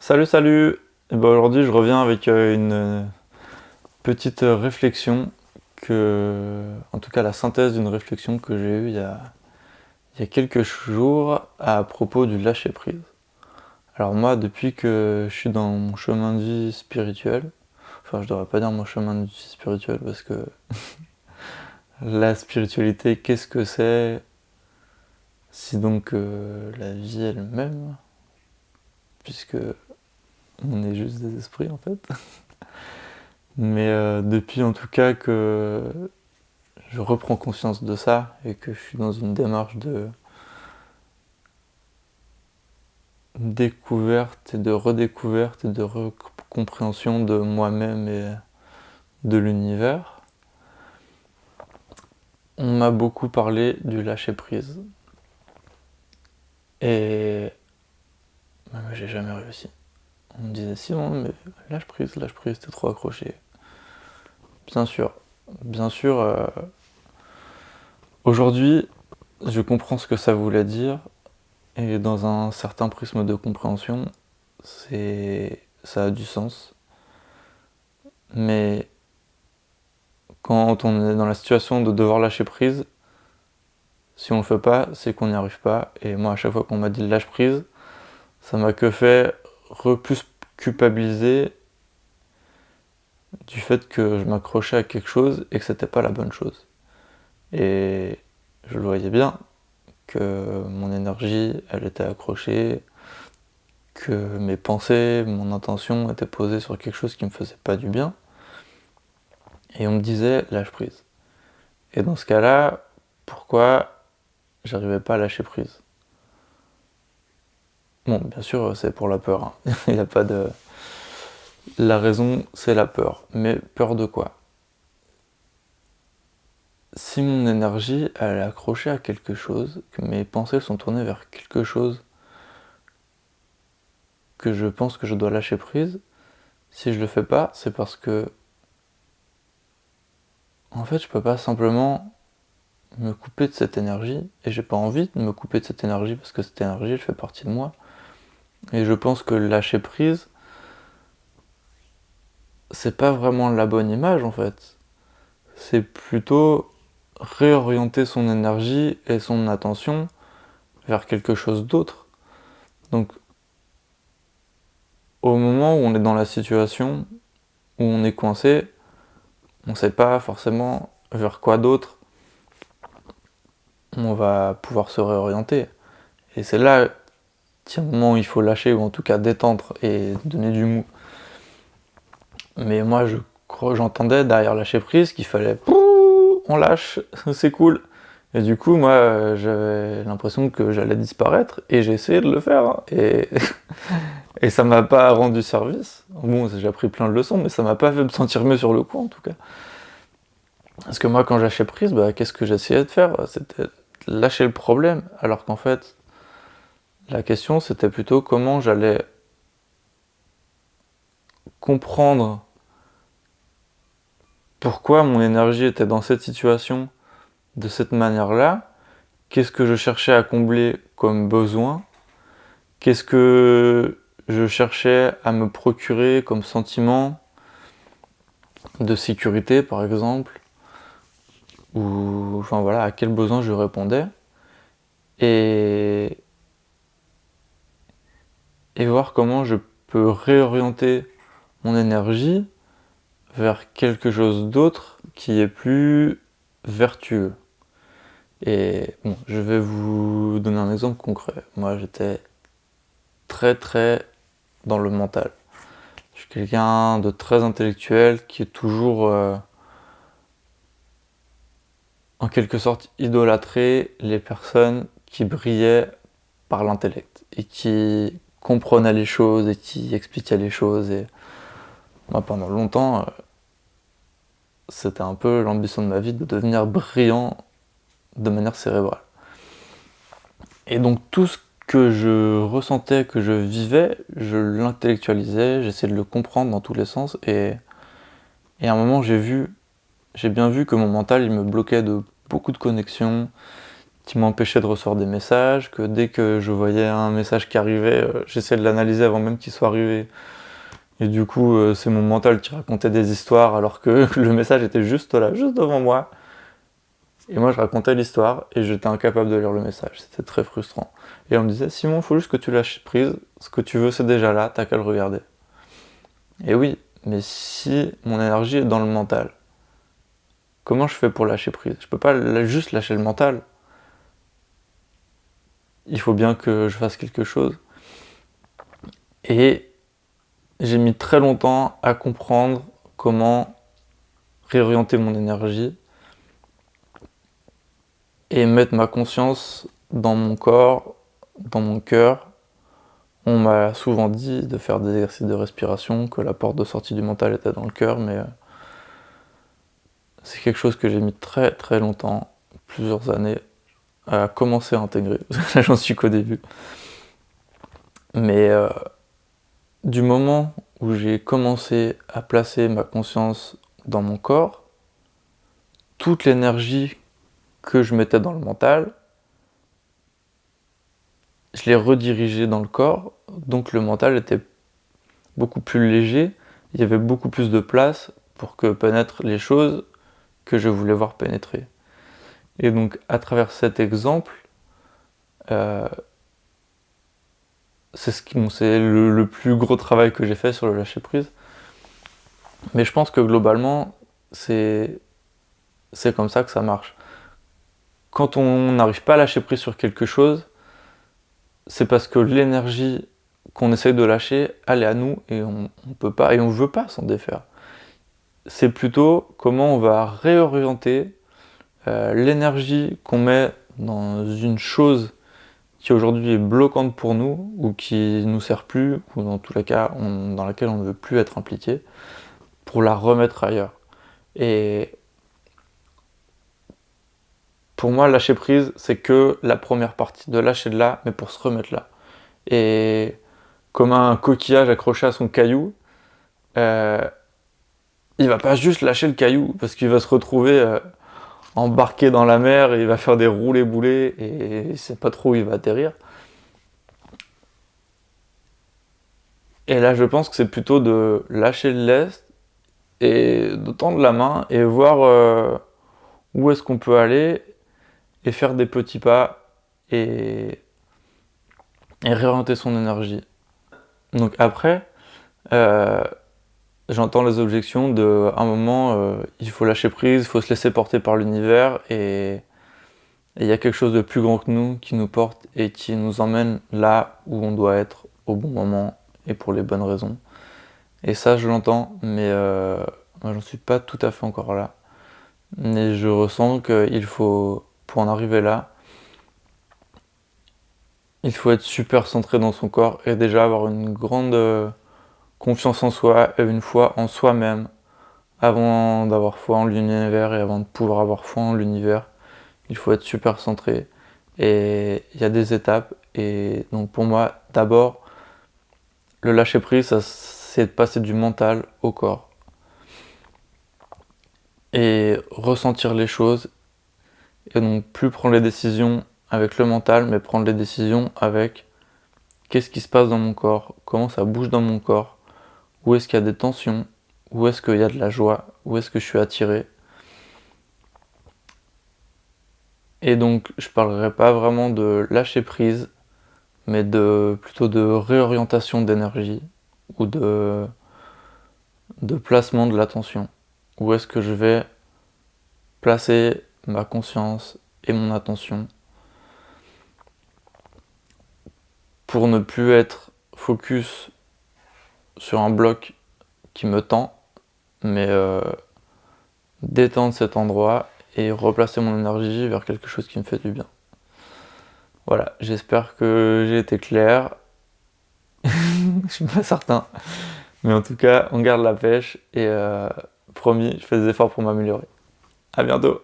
Salut, salut! Aujourd'hui, je reviens avec une petite réflexion en tout cas la synthèse d'une réflexion que j'ai eue il y a quelques jours à propos du lâcher prise. Alors moi, depuis que je suis dans mon chemin de vie spirituel, enfin je devrais pas dire mon chemin de vie spirituel parce que la spiritualité, qu'est-ce que c'est si donc la vie elle-même, puisque on est juste des esprits en fait. Mais depuis en tout cas que je reprends conscience de ça et que je suis dans une démarche de découverte et de redécouverte et de compréhension de moi-même et de l'univers, on m'a beaucoup parlé du lâcher prise. Et moi, j'ai jamais réussi. On me disait Simon, mais lâche prise, t'es trop accroché. Bien sûr, bien sûr, aujourd'hui, je comprends ce que ça voulait dire. Et dans un certain prisme de compréhension, ça a du sens. Mais quand on est dans la situation de devoir lâcher prise, si on le fait pas, c'est qu'on n'y arrive pas. Et moi, à chaque fois qu'on m'a dit lâche prise, ça m'a que fait plus culpabiliser du fait que je m'accrochais à quelque chose et que c'était pas la bonne chose. Et je le voyais bien que mon énergie, elle était accrochée, que mes pensées, mon intention étaient posées sur quelque chose qui me faisait pas du bien. Et on me disait lâche prise. Et dans ce cas-là, pourquoi j'arrivais pas à lâcher prise? Bon, bien sûr, c'est pour la peur, hein. Il n'y a pas de. La raison, c'est la peur. Mais peur de quoi? Si mon énergie, elle est accrochée à quelque chose, que mes pensées sont tournées vers quelque chose que je pense que je dois lâcher prise, si je le fais pas, c'est parce que, en fait, je peux pas simplement me couper de cette énergie, et j'ai pas envie de me couper de cette énergie parce que cette énergie, elle fait partie de moi. Et je pense que lâcher prise, c'est pas vraiment la bonne image en fait. C'est plutôt réorienter son énergie et son attention vers quelque chose d'autre. Donc au moment où on est dans la situation où on est coincé, on sait pas forcément vers quoi d'autre on va pouvoir se réorienter. Et c'est là qu'il y a un moment où il faut lâcher, ou en tout cas détendre et donner du mou. Mais moi j'entendais derrière lâcher prise qu'il fallait on lâche, c'est cool. Et du coup, moi, j'avais l'impression que j'allais disparaître, et j'ai essayé de le faire, hein. Et ça m'a pas rendu service. Bon, j'ai appris plein de leçons, mais ça m'a pas fait me sentir mieux sur le coup, en tout cas. Parce que moi, quand j'lâchais prise, qu'est-ce que j'essayais de faire? C'était lâcher le problème, alors qu'en fait, la question, c'était plutôt comment j'allais comprendre pourquoi mon énergie était dans cette situation, de cette manière-là, qu'est-ce que je cherchais à combler comme besoin, qu'est-ce que je cherchais à me procurer comme sentiment de sécurité par exemple, ou enfin voilà, à quel besoin je répondais, et, et voir comment je peux réorienter mon énergie vers quelque chose d'autre qui est plus vertueux. Et bon, je vais vous donner un exemple concret. Moi j'étais très très dans le mental. Je suis quelqu'un de très intellectuel qui est toujours en quelque sorte idolâtré les personnes qui brillaient par l'intellect et qui comprenaient les choses et qui expliquaient les choses. Et moi pendant longtemps, c'était un peu l'ambition de ma vie de devenir brillant de manière cérébrale. Et donc tout ce que je ressentais, que je vivais, je l'intellectualisais, j'essayais de le comprendre dans tous les sens, et à un moment j'ai bien vu que mon mental il me bloquait de beaucoup de connexions, qui m'empêchaient de recevoir des messages, que dès que je voyais un message qui arrivait, j'essayais de l'analyser avant même qu'il soit arrivé. Et du coup, c'est mon mental qui racontait des histoires alors que le message était juste là, juste devant moi. Et moi, je racontais l'histoire et j'étais incapable de lire le message. C'était très frustrant. Et on me disait, Simon, il faut juste que tu lâches prise. Ce que tu veux, c'est déjà là, t'as qu'à le regarder. Et oui, mais si mon énergie est dans le mental, comment je fais pour lâcher prise? Je peux pas juste lâcher le mental. Il faut bien que je fasse quelque chose. Et j'ai mis très longtemps à comprendre comment réorienter mon énergie et mettre ma conscience dans mon corps, dans mon cœur. On m'a souvent dit de faire des exercices de respiration, que la porte de sortie du mental était dans le cœur, mais c'est quelque chose que j'ai mis très très longtemps, plusieurs années, à commencer à intégrer. Là, j'en suis qu'au début. Mais du moment où j'ai commencé à placer ma conscience dans mon corps, toute l'énergie que je mettais dans le mental, je l'ai redirigée dans le corps, donc le mental était beaucoup plus léger, il y avait beaucoup plus de place pour que pénètrent les choses que je voulais voir pénétrer. Et donc à travers cet exemple, c'est le plus gros travail que j'ai fait sur le lâcher prise. Mais je pense que globalement, c'est comme ça que ça marche. Quand on n'arrive pas à lâcher prise sur quelque chose, c'est parce que l'énergie qu'on essaye de lâcher, elle est à nous et on peut pas et on veut pas s'en défaire. C'est plutôt comment on va réorienter l'énergie qu'on met dans une chose qui aujourd'hui est bloquante pour nous ou qui nous sert plus ou dans tous les cas dans laquelle on ne veut plus être impliqué pour la remettre ailleurs. Et pour moi, lâcher prise, c'est que la première partie de lâcher de là, mais pour se remettre là. Et comme un coquillage accroché à son caillou, il va pas juste lâcher le caillou parce qu'il va se retrouver embarqué dans la mer et il va faire des roulés-boulés et il sait pas trop où il va atterrir. Et là, je pense que c'est plutôt de lâcher le lest et de tendre la main et voir où est-ce qu'on peut aller et faire des petits pas et réorienter son énergie. Donc après, euh, j'entends les objections de à un moment, il faut lâcher prise, il faut se laisser porter par l'univers et il y a quelque chose de plus grand que nous qui nous porte et qui nous emmène là où on doit être au bon moment et pour les bonnes raisons. Et ça, je l'entends, mais moi, j'en suis pas tout à fait encore là. Mais je ressens qu'il faut, pour en arriver là, il faut être super centré dans son corps et déjà avoir une grande confiance en soi et une foi en soi-même avant d'avoir foi en l'univers et avant de pouvoir avoir foi en l'univers. Il faut être super centré et il y a des étapes et donc pour moi d'abord le lâcher prise c'est de passer du mental au corps et ressentir les choses et donc plus prendre les décisions avec le mental mais prendre les décisions avec qu'est-ce qui se passe dans mon corps, comment ça bouge dans mon corps, où est-ce qu'il y a des tensions, où est-ce qu'il y a de la joie, où est-ce que je suis attiré. Et donc je parlerai pas vraiment de lâcher prise, mais plutôt de réorientation d'énergie ou de placement de l'attention. Où est-ce que je vais placer ma conscience et mon attention pour ne plus être focus sur un bloc qui me tend, mais détendre cet endroit et replacer mon énergie vers quelque chose qui me fait du bien. Voilà, j'espère que j'ai été clair. Je suis pas certain. Mais en tout cas, on garde la pêche et promis, je fais des efforts pour m'améliorer. À bientôt!